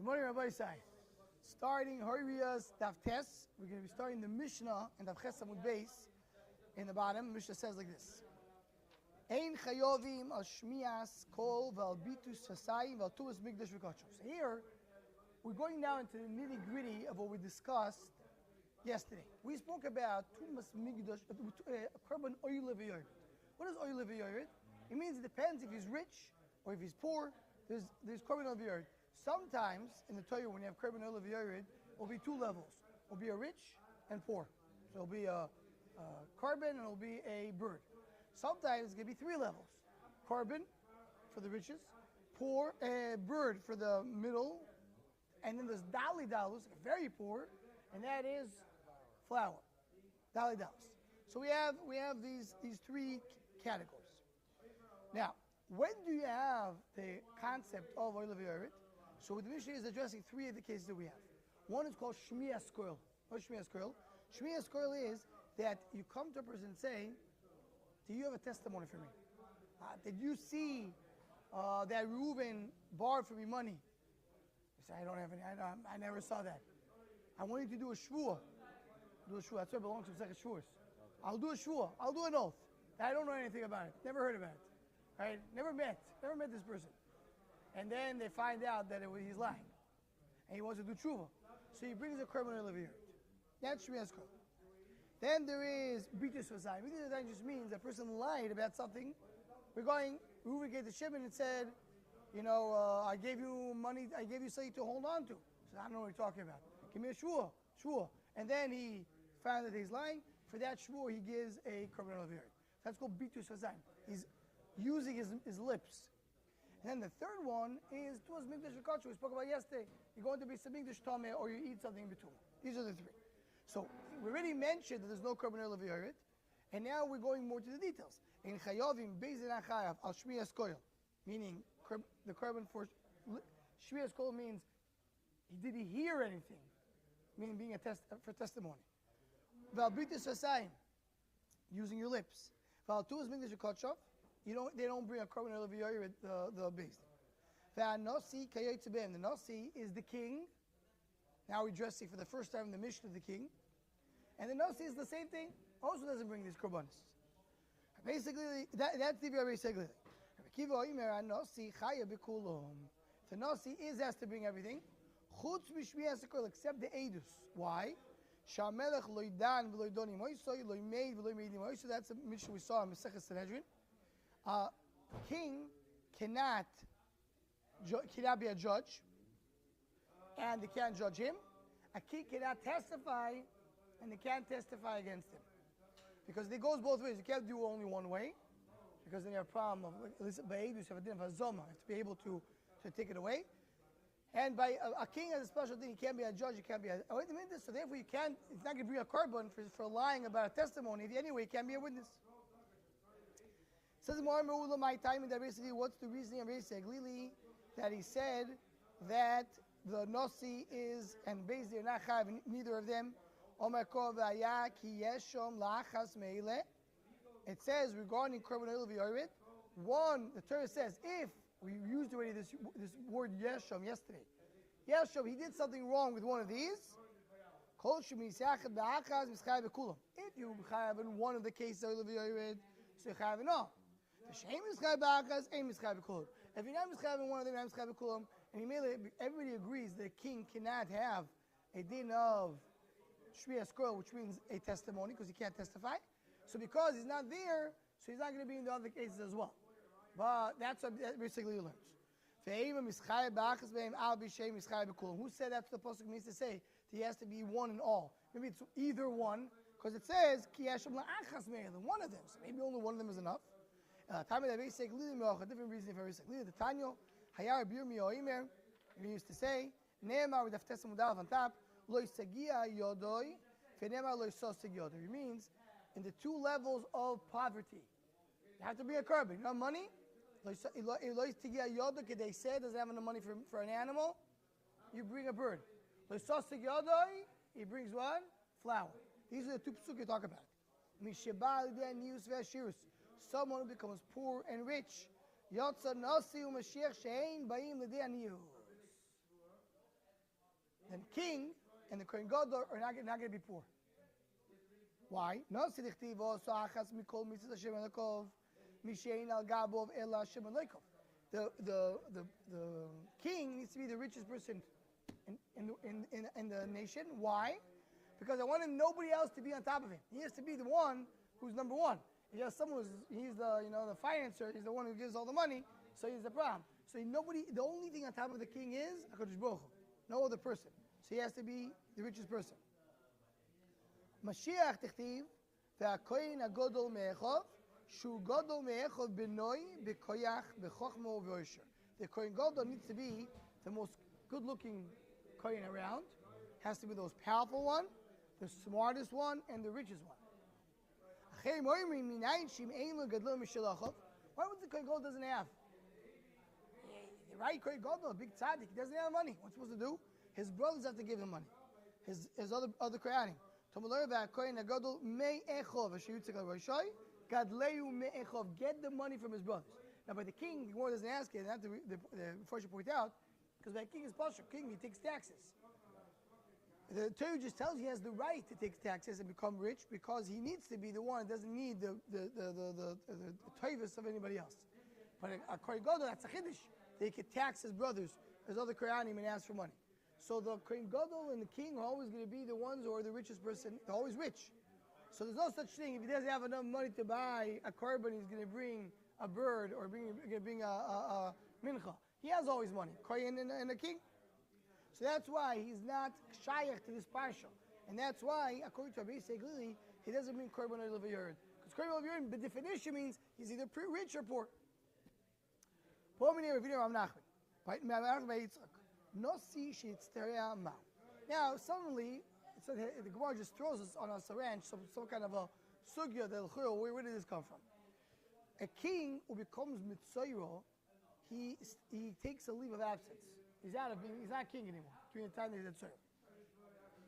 Good morning, Rabbi Isai. Starting Horayos Daf Tes, we're going to be starting the Mishnah and Daf Ches Amud Beis in the bottom. The Mishnah says like this: Ein chayovim al shmias kol val bitus hasayim val tuas migdash v'kachos. So here, we're going now into the nitty gritty of what we discussed yesterday. We spoke about tumas migdash, korban oile v'yored. What is oile v'yored? It means it depends if he's rich or if he's poor. There's korban oile v'yored. Sometimes in the Torah, when you have korban oile v'yored, it will be two levels. It will be a rich and poor. So it will be a korban and it will be a bird. Sometimes it's going to be three levels. Korban for the riches, poor, bird for the middle, and then there's dali dalus, very poor, and that is flour. Dali dalus. So we have these three categories. Now, when do you have the concept of oil v'yored? So what the Mishnah is addressing three of the cases that we have. One is called Yechezkel. What is Yechezkel? Yechezkel is that you come to a person and say, do you have a testimony for me? Did you see that Reuben borrowed from me money? You say, I don't have any. I never saw that. I want you to do a shvuah. Do a shvuah. That's what belongs to second shvuahs. I'll do a shvuah. I'll do an oath. I don't know anything about it. Never heard about it. Right? Never met this person. And then they find out that he's lying. And he wants to do tshuva. So he brings a korban oile v'yored. That's Yechezkel. Then there is bitus hasayim. Bitus hasayim just means that person lied about something. Reuben gave the shipment and said, I gave you money, I gave you something to hold on to. So I don't know what you're talking about. Give me a shvuah. And then he found that he's lying. For that shvuah, he gives a korban oile v'yored. That's called bitus hasayim. He's using his lips. And then the third one is tuas migdash v'kachos. We spoke about yesterday. You go into Beis Hamikdash tameh or you eat something in between. These are the three. So we already mentioned that there's no korban oile v'yored, and now we're going more to the details. In chayovim beizin achayav al shmias koil, meaning the korban for shmias koil means did he hear anything, meaning being a test for testimony. Val bitus hasayim, using your lips. Val tuas migdash v'kachos. They don't bring a korban oile v'yored the beis. V'anosi kayotzebem. The nasi is the king. Now we're addressing for the first time in the mission of the king. And the nasi is the same thing. Also doesn't bring these korbanos. Basically, that's the very Yechezkel. The nasi has to bring everything. Chutz b'shmias kol, except the edus. Why? Shamelech loidan v'loidoni moisoi loimeid v'loimeidi moisoi. That's the mission we saw in Maseches Sanhedrin. King cannot be a judge, and they can't judge him. A king cannot testify, and they can't testify against him. Because it goes both ways. You can't do only one way, because then you have a problem of, at least by Eidus, you have a din of Hazoma, to be able to take it away. And by a king has a special thing. He can't be a judge, he can't be a witness, so therefore it's not going to bring a korban for lying about a testimony. Anyway, he can't be a witness. Says my time, and basically, what's the reasoning of Yechezkel that he said that the nasi is and basically they're not chayav, neither of them. It says regarding korban oile v'yored, one, the Torah says, if we used already this word yeshom yesterday, yeshom, he did something wrong with one of these. If you chayav in one of the cases oile v'yored, so you chayav in all. If you're not mischayav in one of them, you're not mischayav b'kulam. And everybody agrees that a king cannot have a din of Yechezkel, which means a testimony, because he can't testify. So because he's not there, so he's not going to be in the other cases as well. But that's what basically he learns. Who said that's what the pasuk means to say? That he has to be one in all. Maybe it's either one, because it says one of them. So maybe only one of them is enough. A different reason for Yechezkel. The Tanyo Hayar Bir Mioimer, we used to say, Ne'emar with Daftes Mudal on top, Lo Yisagia Yodoi, Fe'ne'emar Lo Yisosig Yodoi. It means in the two levels of poverty, you have to bring a korban. You know money? Lo Yisagia Yodoi, they say doesn't have enough money for an animal, you bring a bird. Lo Yisosig Yodoi, he brings what? Flour. These are the two psukim you talk about. Misheba L'den Yus Ve'ashirus. Someone who becomes poor and rich. Yotza Nasi u'Mashiach she'ein ba'im l'dei aniyus. then king and the Kohen Gadol are not going to be poor. Why? No, the king needs to be the richest person in the nation. Why? Because I wanted nobody else to be on top of him. He has to be the one who's number one. He has someone he's the the financer. He's the one who gives all the money. So he's the problem. So the only thing on top of the king is HaKadosh Baruch Hu, no other person. So he has to be the richest person. Mashiach tichtiv ve'akoyin hagodol me'echov shu godol me'echov benoi bekoyach bechochmo ve'osher. The Kohen Gadol needs to be the most good-looking Kohen around. Has to be the most powerful one, the smartest one, and the richest one. Why was the Kohen Gadol doesn't have? The right Kohen Gadol, a big tzaddik, he doesn't have money. What's he supposed to do? His brothers have to give him money. His other Kohanim. Get the money from his brothers. Now, by the king, the Gemara doesn't ask it. And before she point out, because by king is pasha, king he takes taxes. The Torah just tells he has the right to take taxes and become rich because he needs to be the one that doesn't need the tovus of anybody else. But a Kohen Gadol, that's a chiddush. They could tax his brothers, his other Kohanim, and ask for money. So the Kohen Gadol and the king are always going to be the ones who are the richest person. They're always rich. So there's no such thing. If he doesn't have enough money to buy a korban, he's going to bring a bird or bring a mincha. He has always money. Kohen and the king. So that's why he's not shayach to this parsha. And that's why, according to Rabbi Yechezkel, he doesn't mean korban olav yard. Because korban olav yard, by definition, means he's either rich or poor. Now, suddenly, the Gemara just throws us on us a ranch, some kind of a sugya, where did this come from? A king who becomes mitzayro, he takes a leave of absence. He's not king anymore during the time that he's at Tzayro.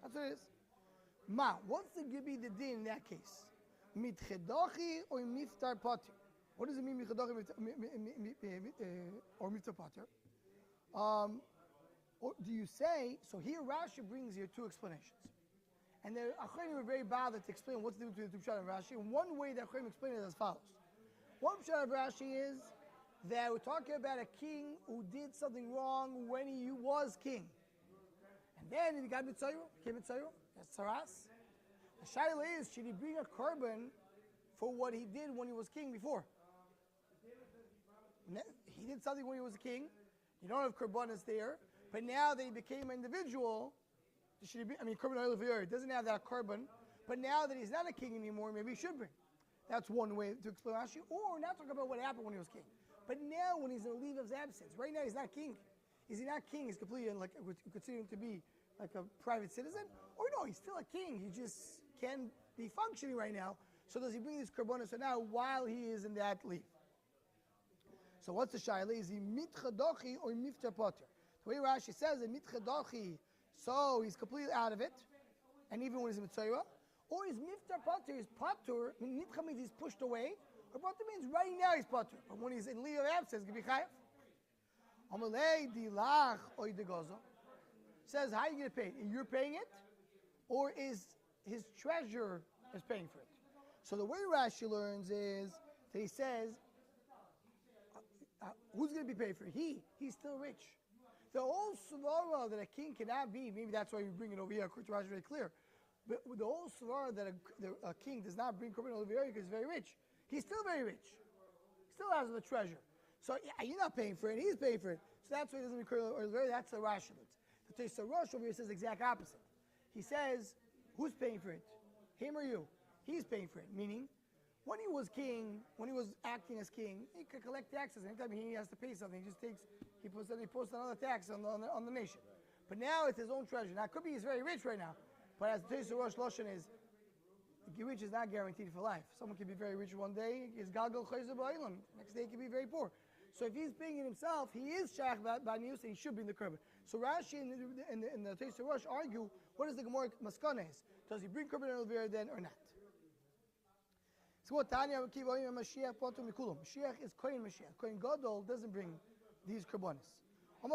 That's what it is. What's going to be the din in that case? Mitchedachi or miftar pater? What does it mean, mitchedachi or miftar pater? Or do you say, so here Rashi brings here two explanations. And the Achronim were very bothered to explain what's the difference between the two Pshat and Rashi. And one way the Achronim explain it as follows. One Pshat of Rashi is that we're talking about a king who did something wrong when he was king. And then he got Mitzayro, became Mitzayro, that's Saras. The Shaila is, should he bring a korban for what he did when he was king before? He did something when he was a king. You don't have korbanos there. But now that he became an individual, should he be, korban olav doesn't have that korban. But now that he's not a king anymore, maybe he should bring. That's one way to explain Rashi. Or not talk about what happened when he was king. But now when he's in a leave of absence, right now he's not king. Is he not king? He's completely we consider him to be like a private citizen? Or no, he's still a king. He just can't be functioning right now. So does he bring these korbanos so now while he is in that leave? So what's the shaila? Is he mitchadochi or miftar pater? The way Rashi says it, mitchadochi, so he's completely out of it, and even when he's in mitzayra, or is miftar pater, is pater, mitcha means he's pushed away, or pater means right now he's pater, but when he's in leave of absence, he's going to be chayav. Amalei dilach oy degozo says, how are you going to pay it? You're paying it, or is his treasurer is paying for it? So the way Rashi learns is that he says, who's going to be paid for it? He's still rich. The whole svara that a king cannot be, maybe that's why we bring it over here, according to Rashi, very clear. But the whole svara that a king does not bring korban over here because he's very rich. He's still very rich. He still has the treasure. So you're not paying for it, he's paying for it. So that's why he doesn't bring korban over here. That's the Rashi. The Tosfos Rosh over here says the exact opposite. He says, who's paying for it? Him or you? He's paying for it. Meaning, when he was king, when he was acting as king, he could collect taxes. Anytime he has to pay something, he puts another tax on the nation. But now it's his own treasure. Now, it could be he's very rich right now, but as the Tosfos Rosh Lashon is, rich is not guaranteed for life. Someone can be very rich one day, his galgal chayzer ba'olam. Next day he can be very poor. So if he's paying it himself, he is shayach ba'nius, and he should be in the korban. So Rashi and the Tosfos Rosh argue, what is the Gemara maskana is? Does he bring korban over then or not? So what Tanya Mashiach Potu Mikulam. Mashiach is Kohen Mashiach. Kohen Gadol doesn't bring these korbanos. It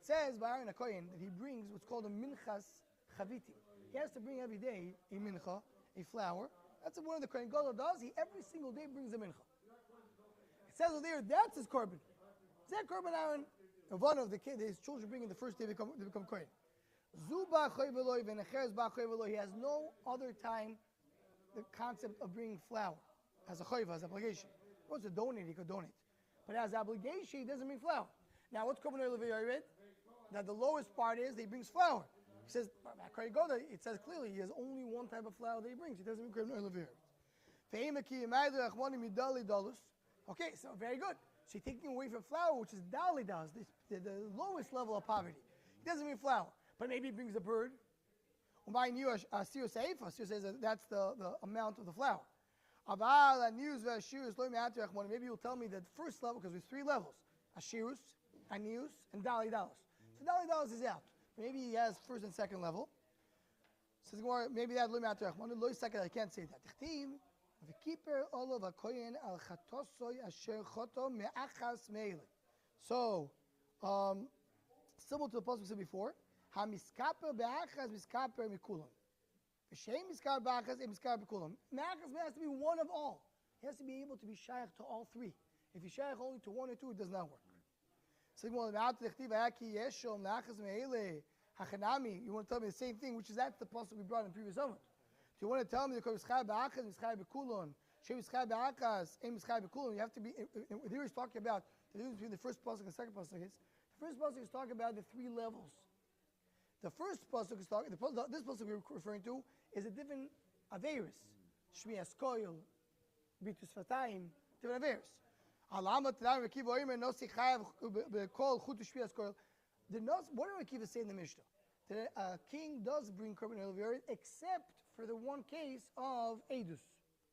says by Aaron HaKohen that he brings what's called a minchas chaviti. He has to bring every day a mincha, a flour. That's one of the Kohen Gadol does. He every single day brings a mincha. It says over there, that's his korban. Zeh korban Aaron, one of the kids, his children bring in the first day they become Kohen. Zuba choyveloi v'necheres ba choyveloi. He has no other time the concept of bringing flour as a choyva, as obligation. If he wants to donate, he could donate. But as obligation, he doesn't bring flour. Now, what's korban oil? That the lowest part is that he brings flour. He says, it says clearly he has only one type of flour that he brings. He doesn't bring korban oil. Okay, so very good. So you're taking away from flour, which is dalidas, the lowest level of poverty. He doesn't bring flour, but maybe he brings a bird. Maybe that's the amount of the flour. Maybe you'll tell me that first level, because there's three levels: ashirus, anius, and dalidalos. So dalidalos is out. Maybe he has first and second level. Says maybe that loy second. I can't say that. So, similar to the post we said before, hamiskaper be'achas miskaper mikulam. V'sheim miskaper be'achas miskaper mikulam. Me'achas has to be one of all. He has to be able to be shaykh to all three. If he's shaykh only to one or two, it does not work. So, you want to tell me the same thing, which is that's the post we brought in previous summer. You want to tell me the mischai be'achas, mischai be'kulon, shem mischai be'achas, em mischai be'kulon. You have to be. Here he's talking about the difference between the first pasuk and the second pasuk. The first pasuk is talking about the three levels. The first pasuk is talking. This pasuk we're referring to is a different averis. Shmias koil, bitus fatayim, different averis. Alama tadam rekiva oimer nosi chayav be'kol chutu shmias koil. What did Rekiva say in the Mishnah? That a king does bring korban oil except for the one case of edus,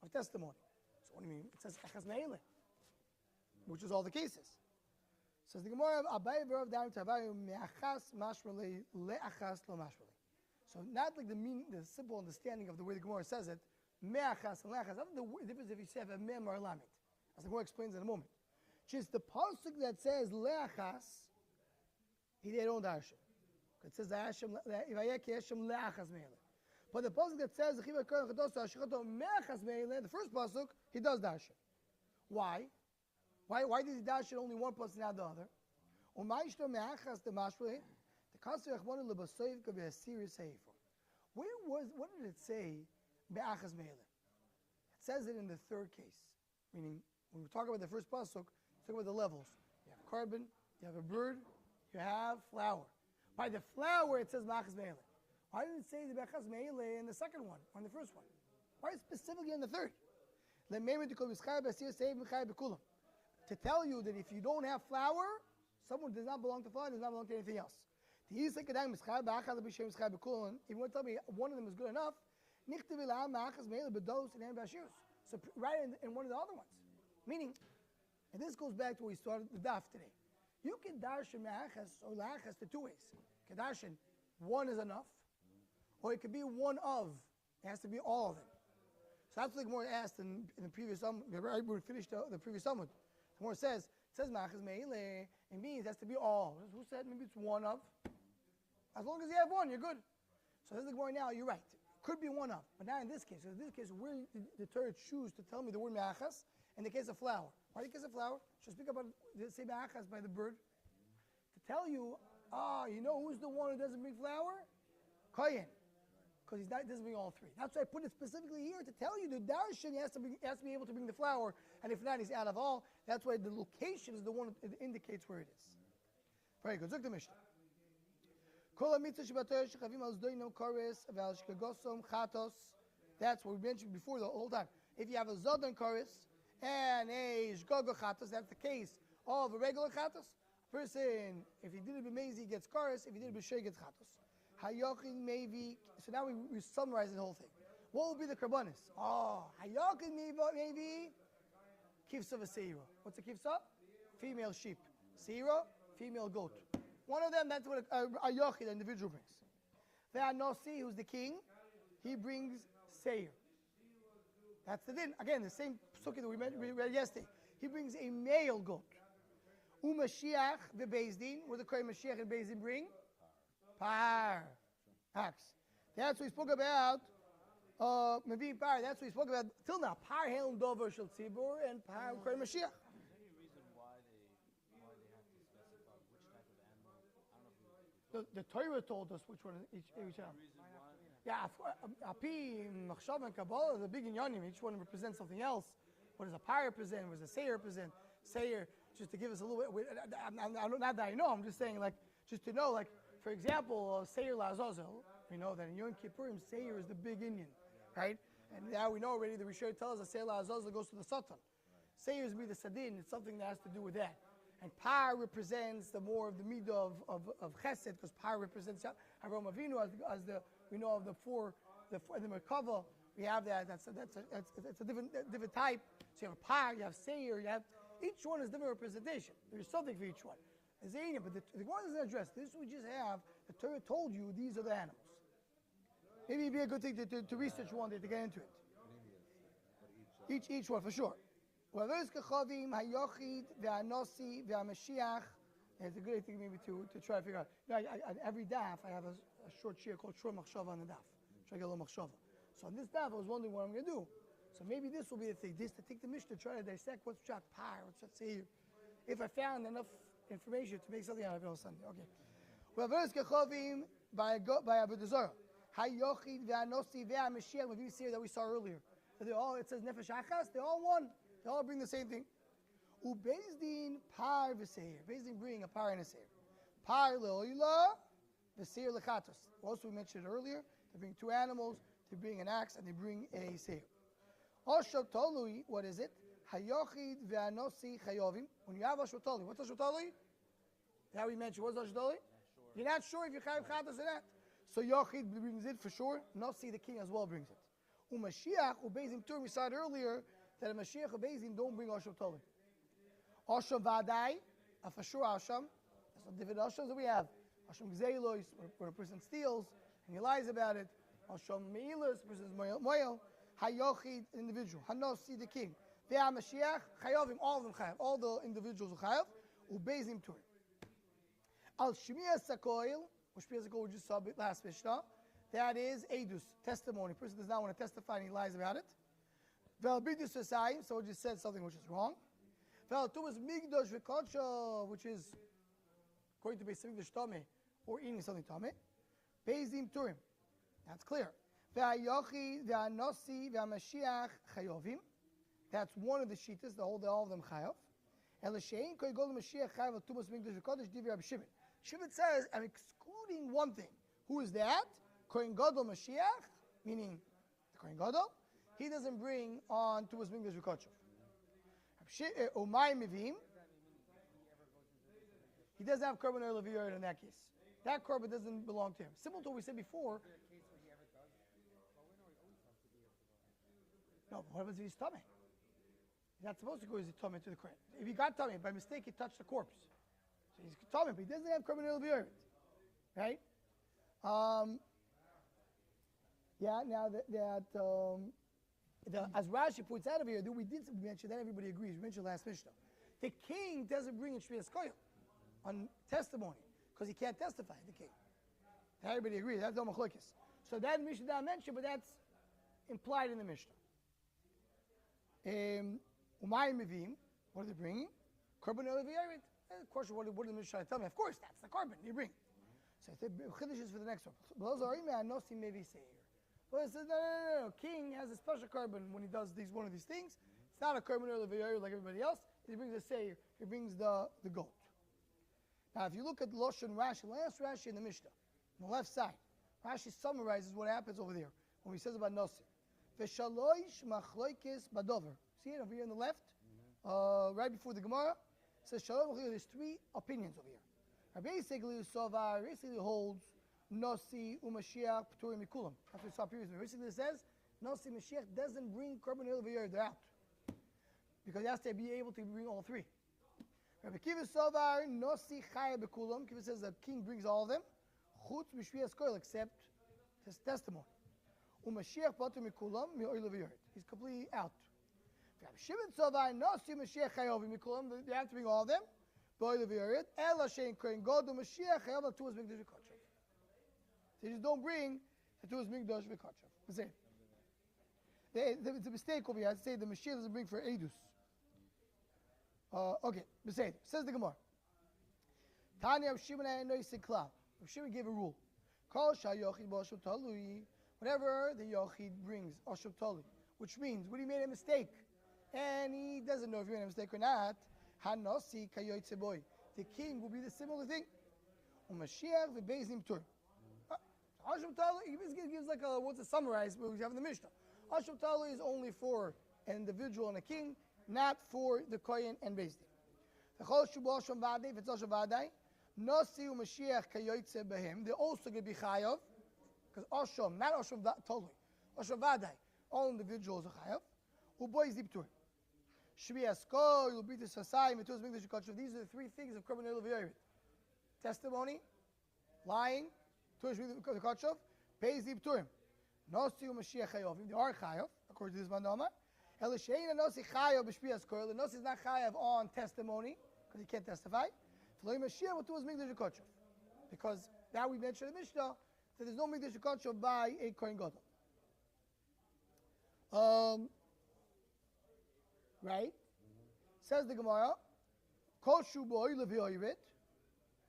of testimony. So what do you mean? It says echas me'ele, which is all the cases. Says the Gemara, Abaye v'rav darim tavayu me'achas mashmalei le'achas lo mashmalei. So not like the simple understanding of the way the Gemara says it, me'achas and le'achas. That's the difference if you say a mem or a lamet, as the Gemara explains in a moment. Just the pasuk that says le'achas, he did own darshan. It says Hashem le'achas me'ele. But the pasuk that says the first pasuk, he does darshan. Why? Why does he darshan only one pasuk, not the other? The what did it say? Be'achas me'ele. It says it in the third case, meaning when we talk about the first pasuk, talk about the levels. You have korban, you have a bird, you have flour. By the flour, it says Machas Me'ele. Why didn't it say the Machas Me'ele in the second one, or in the first one? Why specifically in the third? To tell you that if you don't have flour, someone does not belong to flour, does not belong to anything else. If you want to tell me one of them is good enough, so write in one of the other ones. Meaning, and this goes back to where we started the daf today. You can darshan me'achas or la'achas the two ways. Darshan, one is enough, or it could be one of. It has to be all of them. So that's like more asked in the previous summer. Right when we finished the previous summer. More says ma'achas me'ele. It means it has to be all. Who said maybe it's one of? As long as you have one, you're good. So this is more now. You're right. Could be one of, but not in this case. So in this case, where the Torah choose to tell me the word me'achas in the case of flour. Why in the case of flour? Should speak about the say me'achas by the bird to tell you. You know who's the one who doesn't bring flour? Kohen. Because he doesn't bring all three. That's why I put it specifically here to tell you the darshan has to be able to bring the flour, and if not, he's out of all. That's why the location is the one that indicates where it is. Very good. Look at the Mishnah. That's what we mentioned before the whole time. If you have a zodan koris and a shgogo chatos, that's the case of a regular chatos. Person, if he did it b'mezi, he gets karis. If he did it b'shei, he gets chatos. Hayochin maybe. So now we summarize the whole thing. What will be the karbanis? Hayochin maybe kivsa v'seira. What's a kivsa? Female sheep. Seira, female goat. One of them, that's what a yochid, the individual brings. Ve'anosi, who's the king, he brings seir. That's the din. Again, the same sukkah that we read yesterday. he brings a male goat. Umashiach ve'bezdin. What the Kohen Mashiach and Bezdin bring? Par. Ox. That's what we spoke about. Maybe par. That's what we spoke about till now. Par Helm Dover Shel Tzibur and Par Kohen Mashiach. Any reason why they have to specify which type of animal? I don't know if The Torah told us which one each animal. Yeah, Api, Machshav, and Kabbalah, the big inyanim, each one represents something else. What does a par represent? What does a seir represent? Seir, just to give us a little bit, not that I know, I'm just saying, like, just to know, like, for example, Seir Lazazel, we know that in Yom Kippurim, Seir is the big Indian, right? And now we know already, the Rishon tells us Seir Lazazel goes to the Satan. Seir is be the Sadin, it's something that has to do with that. And par represents the more of the midah of Chesed, because par represents Avraham Avinu as the we know of the Merkava. We have that. That's a different type. So you have a par, you have seir, you have each one is different representation. There's something for each one. But the Gemara doesn't address this. We just have the Torah told you these are the animals. Maybe it'd be a good thing to research one day to get into it. Each one for sure. It's a great thing maybe to try to figure out. Every daf I have a short shir called Shor Machshava on the daf. Try to get a little machshava. So on this daf I was wondering what I'm going to do. So maybe this will be the thing. This to take the Mishnah, try to dissect what's shot par, what's shot seir. If I found enough information to make something out of it on Sunday. Okay. Well, Kechavim by Avodah Zarah. Hayochid ve'anosi ve'amashiach. With you see that we saw earlier. So they all, it says nefesh achas. They all one. They all bring the same thing. Ubezdin par v'seir. Bezdin bring a par and a seir. Par le'oila, v'seir lechatos. Also we mentioned earlier, they bring two animals, they bring an axe, and they bring a seir. Osho tolui, what is it? Hayochid ve'anosi chayovim. When you have Osho tolui, what's Osho tolui? That we mentioned, what's Osho tolui? You're not sure if you chayav chatos or not. So Yochid brings it for sure. Nosi, the king, as well brings it. Umashiach, ubezdin tur, we saw it earlier, that a Mashiach ubezdin don't bring Osho tolui. Asham Vadai, for sure Asham. There's some different Ashams that we have. Asham Gzeilos, where a person steals and he lies about it. Asham Meilas, person is Moyel. Hayochid, individual. Hanosi, the king. Ve'ah Mashiach, Chayovim, all of them Chayav. All the individuals are Chayav. Ubezim Tur. Al Shmiya Sakoil, which we just saw last Mishnah. That is Eidus, testimony. A person does not want to testify and he lies about it. Ve'al Bidus Asayim, so it just said something which is wrong. Which is going to be something tame or eating something tame. Beizim turim. That's clear. That's one of the shittas. All of them chayav. Shimon says, I'm excluding one thing. Who is that? Kohen Gadol Mashiach, meaning the Kohen Gadol. He doesn't bring on Tumas Migdash V'Kodesh. He doesn't have korban or leviyot in that case. That korban doesn't belong to him. Similar to what we said before. No, but what happens if he's tummy? He's not supposed to go as a tummy to the Kohen. If he got tummy, by mistake he touched the corpse. So he's tummy, but he doesn't have korban or leviyot. Right? As Rashi points out over here, we did mention that, everybody agrees. We mentioned last Mishnah. The king doesn't bring in Shmiras Koil on testimony because he can't testify, the king. Everybody agrees. That's no machlokes. So that Mishnah that I mentioned, but that's implied in the Mishnah. Umayim Mivim, what are they bringing? Korban Leviyarit. Of course, what did the Mishnah tell me? Of course, that's the korban you bring. So I said, Chiddush is for the next one. Well, it says, no. King has a special korban when he does one of these things. It's not a korban or leviyayu like everybody else. He brings a seir. He brings the goat. Now, if you look at Loshen Rashi, last Rashi in the Mishnah, on the left side, Rashi summarizes what happens over there when he says about Nosir. V'shaloish machloikis badover. See it over here on the left? Right before the Gemara. It says, Shalom, there's three opinions over here. Basically, Sovar basically holds Nosi uMashiach P'turim Mikulam. That's what we saw previously. Basically, it says Nosi Mashiach doesn't bring korban leviyayu, they're out, because he has to be able to bring all three. Rabbi Kiva Sovar Nosi Chaya B'Kulam. Kiva says the king brings all of them. Chutz B'Shvias Koil, except his testimony. uMashiach P'turim Mikulam Mi'oy leviyayu. He's completely out. Shimon Sovai, Nasi Mashiach Chayovim. We call them. They have to bring all of them. Boy Leviarit. Ela Shein Kohen Gadol Mashiach Chayov Tuas Mikdash V'Kachav. They just don't bring the Tuas Mikdash V'Kachav. That's it. It's a mistake over here. I say the Mashiach doesn't bring for Eidus. Okay, Beseder. Says the Gemara. Tanya Shimon Noisik Klal. Shimon gave a rule. Kol Shayochid B'Ashov Talui. Whenever the Yochid brings Ashov Talui, which means when he made a mistake, and he doesn't know if he made a mistake or not, Hanosi Kayoytze Boy. The king will be the similar thing. Mashiach v'Beizim Tur. Ashov Talui, he gives like a, what's a summarize what we have in the Mishnah. Ashov Talui is only for an individual and a king, not for the Kohen and Bezdin. The Chol Shubo Ashov Vadei, if it's Ashov Vadei, Nosi u'Mashiach Kayoytze Behem. They're also going to be Chayav, because Ashov, not Ashov Talui, Ashov Vadei, all individuals are Chayav. U'Boizim Tur. Yechezkel, you'll beat the society. These are the three things of Korban Leviarit: testimony, lying, the Kachov, Beizim Turim. Nosi u'Mashiach Chayovim. They are Chayav, according to this Mandama. Elishein and Nosi Chayav b'Shviyas The Nosi is not Chayav on testimony, because he can't testify. Because now we mentioned the Mishnah that there's no Mikdash V'Kachov by a Kohen Gadol. Right? Says the Gemara, Kol Shubo Leviarit.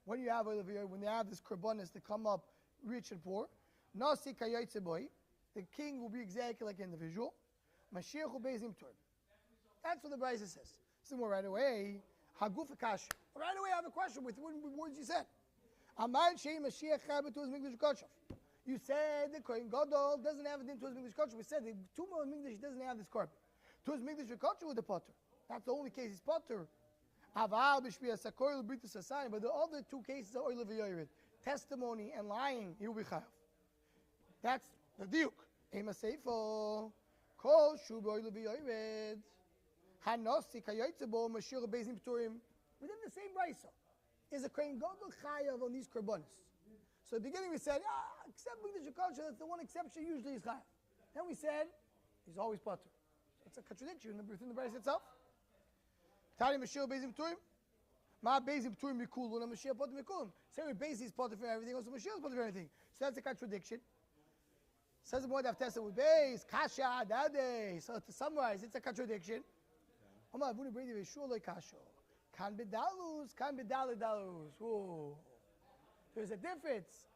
When you have when they have this korbanos that come up rich and poor, Nasi Kayotze Boy, the king will be exactly like an individual. Mashiach Beizim Tur. That's what the Brisa says. So more right away, Haguf Akash. Right away, I have a question with what words you said. Aman Shei Mashiach Chabetu Mikdash V'Kachov. You said the Kohen Gadol doesn't have it in Tuas Mikdash V'Kachov. We said the two more Mikdash doesn't have this korban. Tuas Mikdash V'Kachov with the potter. That's the only case he's potter. Aval b'Shviyas HaKoil B'Ritus HaSayim. But the other two cases are Oil V'Yored. Testimony and lying, he will be chayav. That's the diuk. Ema Seifo. Kol Shu B'Oil V'Yored. Hanossi Kayotze Bo Mashiach Beizim P'Turim. Within the same brisa is a Kohen Gadol chayav on these korbanos. So at the beginning we said, except Mikdash V'Kachov, that's the one exception usually is chayav. Then we said, he's always potter. It's a contradiction within the brisa itself. Tani Mashiach Beizim P'Turim. Ma Beizim P'Turim Mikulun and Mashiach Potter Mikulun. Same way Beis is potter for everything, also Mashiach is potter for everything. So that's a contradiction. Says the more I've tested with Beis, Kasha, Dade. So to summarize, it's a contradiction. Omar Abuni Brady Veshur Loi Kasho. Kan Bedalus, Kan Bedalus. Whoa. There's a difference.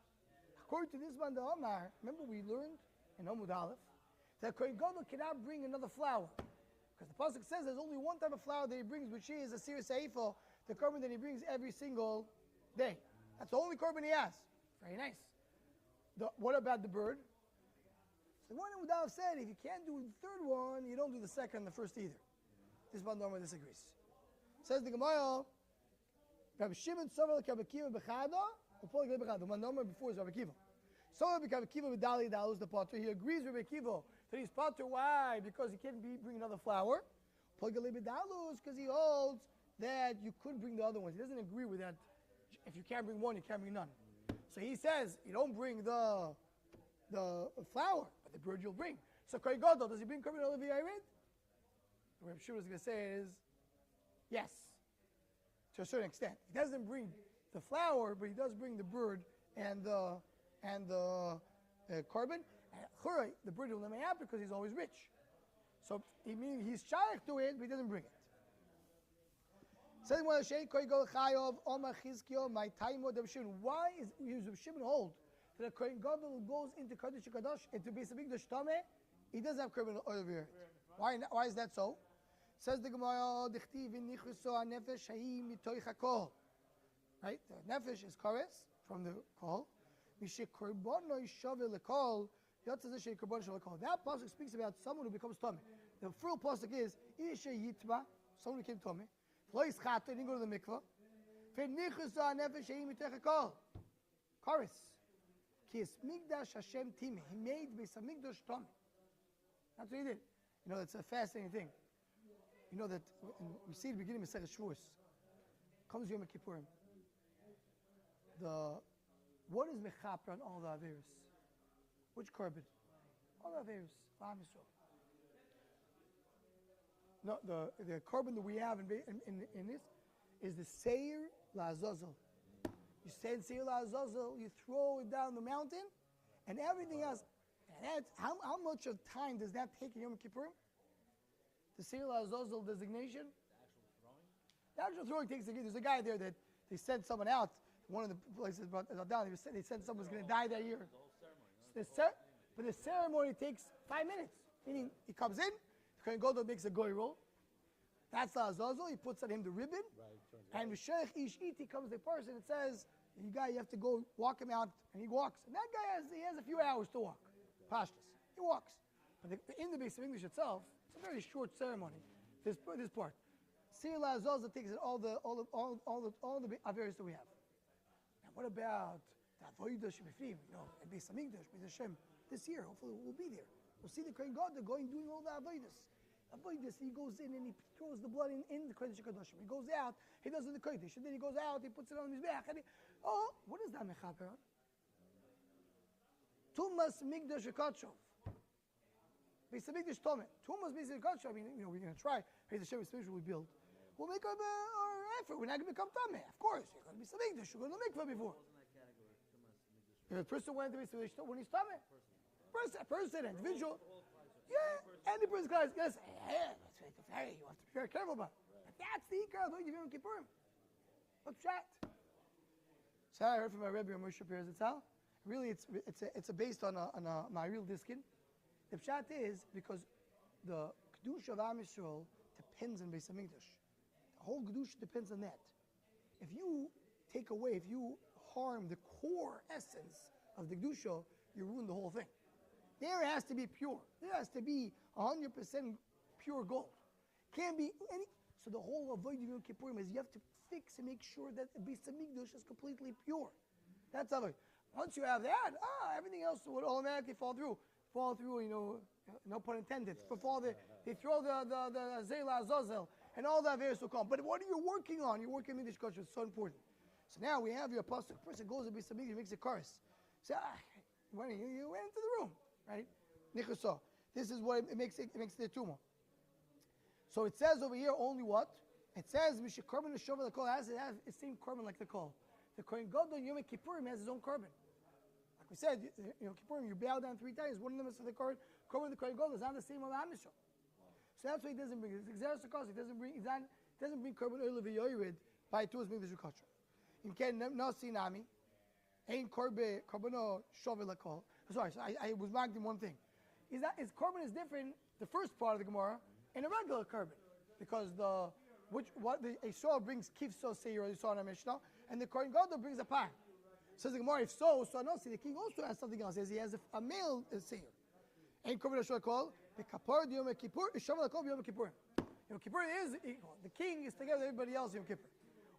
According to this one, the Omar, remember we learned in Omud Aleph that Kohen Gadol cannot bring another flower. Because the pasuk says there's only one type of flower that he brings, which is a serious seifo, the korban that he brings every single day. That's the only korban he has. Very nice. What about the bird? So one Omud Aleph said, if you can't do the third one, you don't do the second and the first either. This one Norma disagrees. Says the Gemara, Rabbi Shimon Sover Rabbi Kiva Bechada, or Paul Bechada. One Norma before is Rabbi Kiva. Sover Rabbi Kiva with Dali Dalus the potter. He agrees with Rabbi Kiva that he's potter. Why? Because he can't bring another flower. Paul Dalus because he holds that you could bring the other ones. He doesn't agree with that. If you can't bring one, you can't bring none. So he says you don't bring the flower, but the bird you'll bring. So Kohen Gadol, does he bring korban olav yared? What Rabbi Shimon is going to say is yes, to a certain extent. He doesn't bring the flower, but he does bring the bird and the korban. The bird will never happen because he's always rich. So he means he's shaykh to it, but he doesn't bring it. Why is Rabbi Shimon hold that a Kohen Gadol goes into Kodesh Kadosh into Beis Hamikdash Tameh? He doesn't have korban olav yared. Why is that so? Says the Gemara, right? The nefesh is kares from the kol. That pasuk speaks about someone who becomes tummy. The full pasuk is isha yitba, someone who came tummy. Lo yischata, didn't go to the mikvah. Kares. Ki es migdash Hashem timi. He made Beis Hamikdash tummy. That's what he did. You know, that's a fascinating thing. You know that we see the beginning of Masechet Shavuos. Comes Yom Kippurim. What is mechaper on all the averos? Which korban? All the averos. No, the korban that we have in this is the Seir La'azazel. You send Seir La'azazel, you throw it down the mountain, and everything else. And that's, how much of time does that take in Yom Kippur? The Seir La'azazel designation? The actual throwing takes there's a guy there that they sent someone out. One of the places down, they said someone's going to die that year. But the ceremony takes 5 minutes. Meaning, he comes in, the Kohen Gadol makes a goy roll. That's the Azazel. He puts on him the ribbon. Right, and V'sherech ish iti comes the person and says, you have to go walk him out. And he walks. And that guy has a few hours to walk. Pashtus. He walks. But in the base of English itself, it's a very short ceremony. This part. Seir La'azazel takes it all the Averis that we have. Now, what about the Avodah Shebifim? At Beis Hamikdash, Beis Hashem, this year, hopefully we'll be there. We'll see the Kohen Gadol going doing all the Avodas. Avodas, he goes in and he throws the blood in the Kodesh HaKadoshim. He goes out, he does it in the Kodesh, and then he goes out, he puts it on his back. What is that mechaper on? Tumas Migdash HaKadoshov. Beis Hamikdash Tomeh. Tumas Migdash HaKadoshov. I mean, we're going to try. Beis Hashem is spiritual, we build. We'll make our effort. We're not going to become Tomeh. Of course, you're going to be Hamikdash. You're going to mikveh before. If a person went to Beis Hamikdash when he's Tomeh. Person, individual. Yeah, and the person goes, yes, that's very, you have to be very careful about it. But that's the Ikar of Yom Kippurim. What's that? So I heard from my Rebbe, Moshe Perez Etzal. Really, it's based on my real diskin. The pshat is because the Kedusha of Am Yisrael depends on Beis Hamikdash. The whole Kedusha depends on that. If you take away, if you harm the core essence of the Kedusha, you ruin the whole thing. There has to be pure. There has to be 100% pure gold. Can't be any. So the whole avodah Yom Kippurim is you have to fix and make sure that the Beis Hamikdash is completely pure. That's avodah. Once you have that, everything else would automatically fall through. No pun intended. They throw the Zela Azazel and all that various will come. But what are you working on? You're working on English culture. It's so important. So now we have your apostle. A person goes to Beis Hamikdash, makes a chorus. So you went into the room. Right? Nichuso. This is what it makes the tumor. So it says over here only what? It says Mishik Korban Shova the Kol has the same korban like the Kol. The Kohen Gadol Yom Kippurim has his own korban. Like we said, Kippurim, you bow down 3 times. One of them is for the korban of the Kohen Gadol is not the same of Am Yisrael. So that's why he doesn't bring it. It's Xeris Akos. He doesn't bring korban oil of Yored by Tuas Mikdash Ukatra. In Ken Nasi Nami, Ein Korbano Shova the Kol. Sorry, so I was marked in one thing. His korban is different, the first part of the Gemara, in a regular korban. Because the Esau brings kifso seir, you saw in our Mishnah, and the Kohen Gadol brings a pan. Says the Gemara, if so no, see the king also has something else. He has a male seir. Ain't korban Esau called, the kapar Yom Kippur, Eshav called Yom Kippur. Yom Kippur is equal. The king is together with everybody else in Yom Kippur.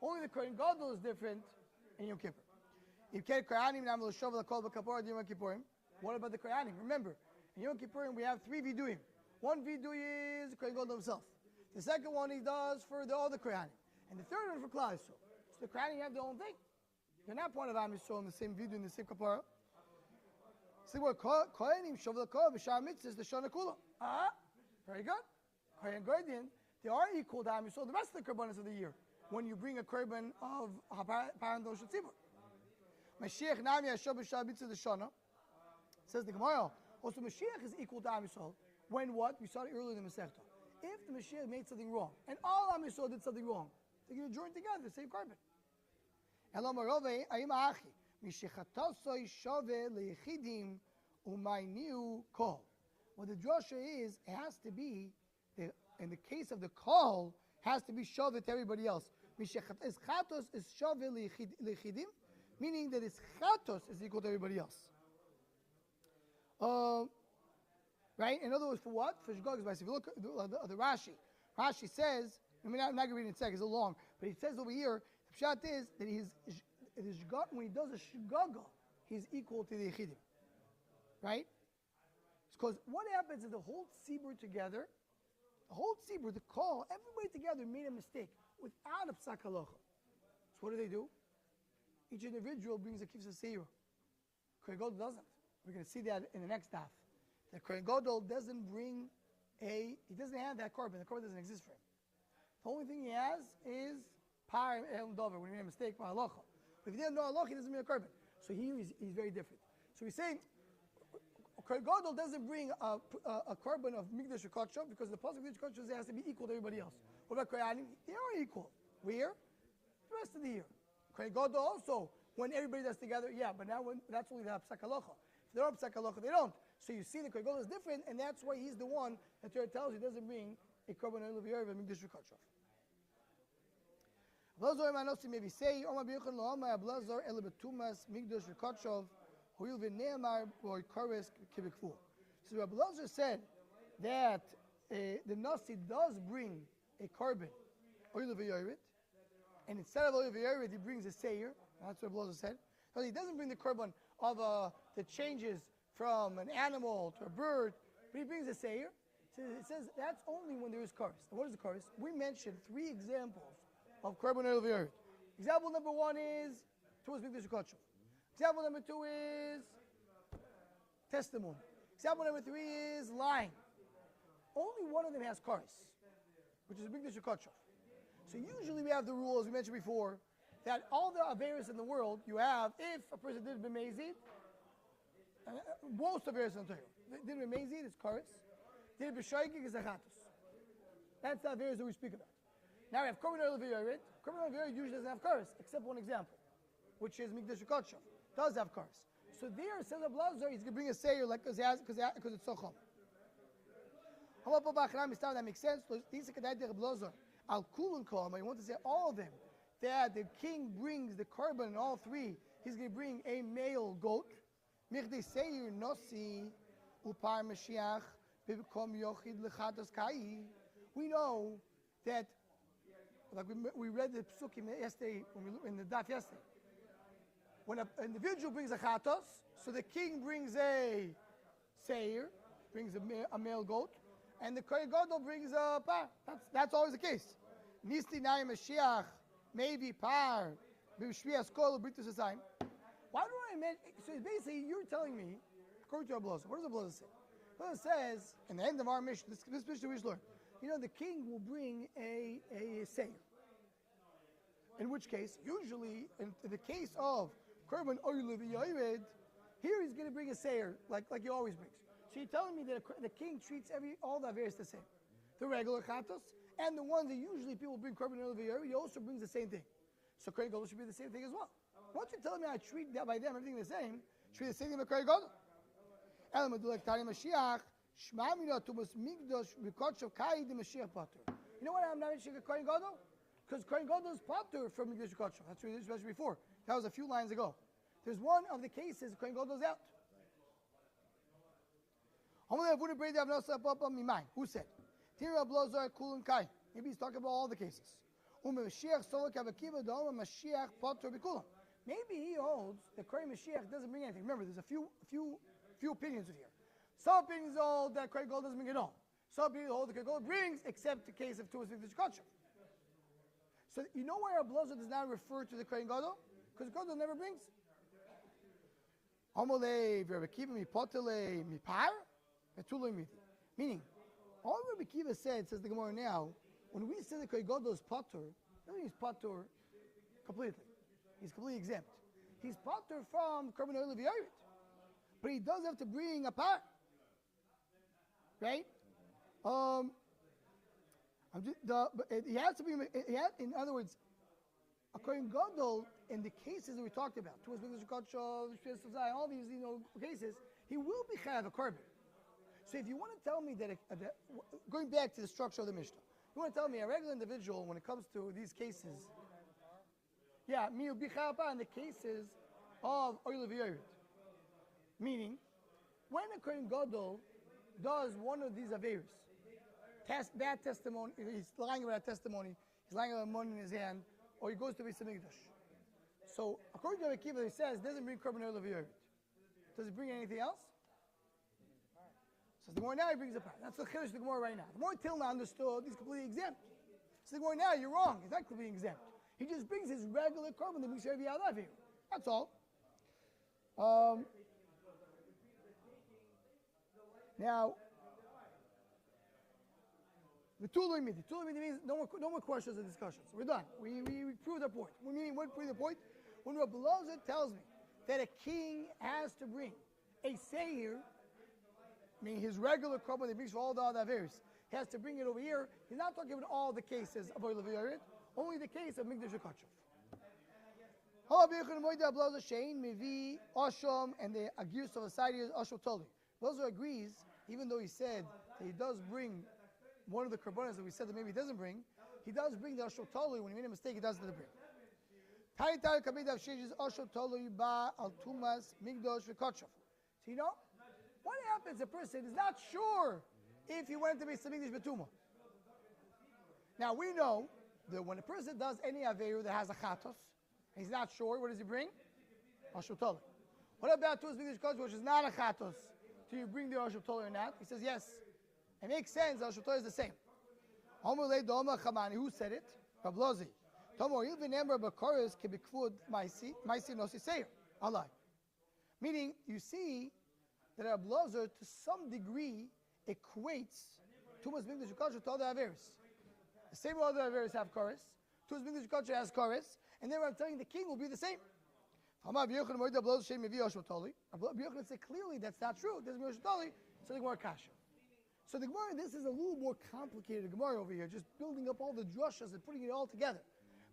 Only the Kohen Gadol is different in Yom Kippur. What about the Kohanim? Remember, in Yom Kippurim we have 3 viduim. One vidu is the Kohen Gadol himself. The second one he does for the other Kohanim. And the third one for Klal Yisrael. So the Kohanim have their own thing. They're not part of Am Yisrael in the same vidu, in the same kapara. See what Kohanim, Shavla Kol, B'Shar Mitzvahs, the Shana Kula. Very good. Kohen Gadol, they are equal to Am Yisrael, the rest of the korbanos of the year. When you bring a korban of Parandosh Tzibur. Mashiach Nami Hashem B'Shar Mitzvahs, the Shana. Says the Gemara, also Mashiach is equal to Am Yisrael. When what? We saw it earlier in the Masechta. If the Mashiach made something wrong, and all Am Yisrael did something wrong, they're going to join together, the same korban. Elam Arove, Ayim Achi, Mishechatasoi Shove Leyechidim Umayniu Kol. What the drasha is, it has to be, in the case of the Kol, has to be Shove to everybody else. Mishechatos is Shove Leyechidim, meaning that his Chatos is equal to everybody else. Right? In other words, for what? For Shgog's Bais. If you look at the Rashi says, I'm not going to read it in a second, it's a little long, but he says over here, the pshat is that when he does a Shgoga, he's equal to the Yechidim. Right? Because what happens is the whole Tzibur together, the call, everybody together made a mistake without a psak halacha. So what do? Each individual brings a kivsa seira. Kohen Gadol doesn't. We're going to see that in the next half. The Kohen Gadol doesn't bring he doesn't have that korban. The korban doesn't exist for him. The only thing he has is par el dover, when he made a mistake by halacha. But if he didn't know halacha, he doesn't mean a korban. So here he's very different. So he's saying, Kohen Gadol doesn't bring a korban of Mikdash Rekachov because the pasuk of Mikdash Rekachov has to be equal to everybody else. What about Kohanim? They are equal. Where? The rest of the year. Kohen Gadol also, when everybody does together, yeah, but now that's only the Psak Halacha. If they're Psak Halacha, they don't. So you see the Kohen Gadol is different, and that's why he's the one that Torah tells you doesn't bring a korban of Mikdash Rekachov. Blazor Manosi maybe say, Omar B'Yochon Lo'amar Blazor Ele Betumas Mikdash Rekachov Huil V'Ne'amar Boy Kores Kibikfu. So Rabbi Blazor said that the Nasi does bring a korban Oil V'Yoret, and instead of Oil V'Yoret he brings a Seir. That's what Blazor said. So he doesn't bring the korban of the changes from an animal to a bird, but he brings a Seir. So it says that's only when there is Kores. And what is the Kores? We mentioned 3 examples of korban oil v'yoret. Example number 1 is towards Mikdash Rekachov. Example number 2 is testimony. Example number 3 is lying. Only one of them has kores, which is Mikdash Rekachov. So usually we have the rule, as we mentioned before, that all the averos in the world you have, if a person did b'mezid, most averos in the Torah, did b'mezid is kores, did b'shaykik is achatos. That's the averos that we speak about. Now we have korban oil v'yoret. Korban oil v'yoret usually doesn't have kores, except one example, which is Mikdash Rekachov. Does have kores. So there, says a Blazor, he's going to bring a seir like because it's so chom. That makes sense. Al kulun kol. I want to say all of them. That the king brings the korban in all 3. He's going to bring a male goat. Mirdi seir nosi upar Mashiach bekom yochid lechatos kai. We know that. Like we read the psukim yesterday, in the daf yesterday. When an individual brings a chatos, so the king brings a seir, brings a male goat, and the Kohen Gadol brings a par. That's always the case. Nisti nai Mashiach, maybe par, b'shvias kol britus asayim. Why do I mention? So basically, you're telling me, according to our Blazor, what does the Blazor say? Blazor says, in the end of our mission, this mission we learn, the king will bring a seir. In which case, usually, in the case of korban oil v'yored, here he's going to bring a seir, like he always brings. So you're telling me that the king treats all the averos the same. The regular chatos, and the ones that usually people bring korban oil v'yored, he also brings the same thing. So Kohen Gadol should be the same thing as well. Once you tell me I treat that by them, everything the same, treat the same thing by Kohen Gadol. You know why I'm not mentioning Kohen Gadol? Because Kohen Gadol is patur from Mikdash Rekachov. That's what we mentioned before. That was a few lines ago. There's one of the cases Kohen Gadol is out. Who said? Maybe he's talking about all the cases. Maybe he holds that Kohen Mashiach doesn't bring anything. Remember, there's a few opinions here. Some opinions hold that Kohen Gadol doesn't bring it all. Some people hold that Kohen Gadol brings, except the case of Tumas Mikdash Rekachov. So you know why our Blazor does not refer to the Kohen Gadol? Because Gadol never brings. Meaning, all Rabbi Kiva said, says the Gemara now, when we say the Kohen Gadol is patur, doesn't mean he's patur completely. He's completely exempt. He's patur from korban oil v'yoret, but he does have to bring a par. Right? He has to be. In other words, a Kohen Gadol, in the cases that we talked about, all these cases, he will be chayav a korban. So if you want to tell me that, going back to the structure of the Mishnah, you want to tell me a regular individual, when it comes to these cases, me will be chayav in the cases of oil v'yoret. Meaning, when a Kohen Gadol does one of these averos, that testimony, he's lying about that testimony, he's lying about money in his hand, or he goes to Beis Hamikdash. So, according to Rabbi Kiva, he says, doesn't bring korban oil v'yoret. Does it bring anything else? So the Gemara now he brings a part. That's the chiddush of the Gemara right now. The Gemara till now understood he's completely exempt. So the Gemara now, you're wrong. He's not completely exempt. He just brings his regular korban that brings every other here. That's all. Now, V'tului midi. Tului midi means no more questions or discussions. We're done. We proved our point. What proved the point? When Rabbi Loza tells me that a king has to bring a seir, meaning his regular korban that he brings for all the other averis, he has to bring it over here. He's not talking about all the cases of Oil V'Yored, only the case of Mikdash Kachov. And the Agirus of Asadi is Ashot Toli. Loza agrees, even though he said that he does bring one of the korbanos that we said that maybe he doesn't bring, he does bring the Ashot Toli. When he made a mistake, he doesn't bring. So you know, what happens? A person is not sure if he went to be Samigdish Betuma. Now we know that when a person does any Averu that has a Chatos, he's not sure, what does he bring? Ashot Toli. What about Tumas Mikdash Kachov, which is not a Chatos? Do you bring the Ashot Toli or not? He says yes. It makes sense, Ashot Toli is the same. Who said it? Rav Lozi. Meaning, you see that Rav Lozer to some degree equates Tumas Mikdash Kachov to other Averis. The same other Averis have chorus. Tumas Mikdash Kachov has chorus, and then I'm telling the king will be the same. Rabbi Yochanan said clearly that's not true. There's no Ashot Toli, so the Gemara kasha. So the Gemara, this is a little more complicated Gemara over here, just building up all the drushas and putting it all together.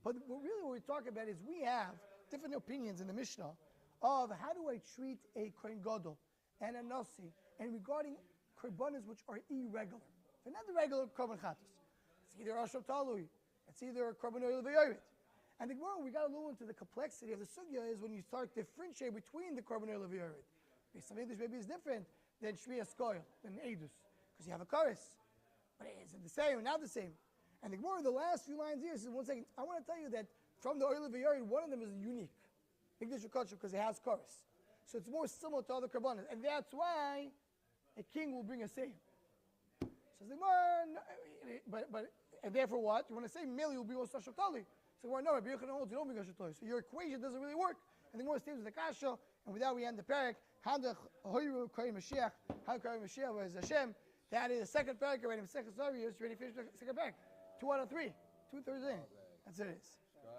But what we're talking about is we have different opinions in the Mishnah of how do I treat a Kohen Gadol and a Nasi, and regarding korbanos which are irregular. They're not the regular korban chatos. It's either Ashot Toli, it's either a korban oil v'yoyvet. And the Gemara, we got a little into the complexity of the sugya is when you start differentiate between the korban oil v'yoyvet. Some English maybe is different than Shmiya Skoil, than Eidus, because you have a chorus. But is it the same or not the same? And the Gemara, the last few lines here says, one second, I want to tell you that from the oil v'yoyvet, one of them is unique. Mikdash Kachov, because it has chorus. So it's more similar to other korbanos. And that's why a king will bring a seir. So the Gemara, and therefore what? You want to say Mili will be also Ashot Toli. So the Gemara, no, Rabbi Yochanan holds you don't bring Ashot Toli. So your equation doesn't really work. And the Gemara stays with the kasha, and with that we end the parak. How Horayos was Hashem. That is the second parak already. Second Horayos, you already finished the second parak. 2 out of 3. 2/3 in. That's it.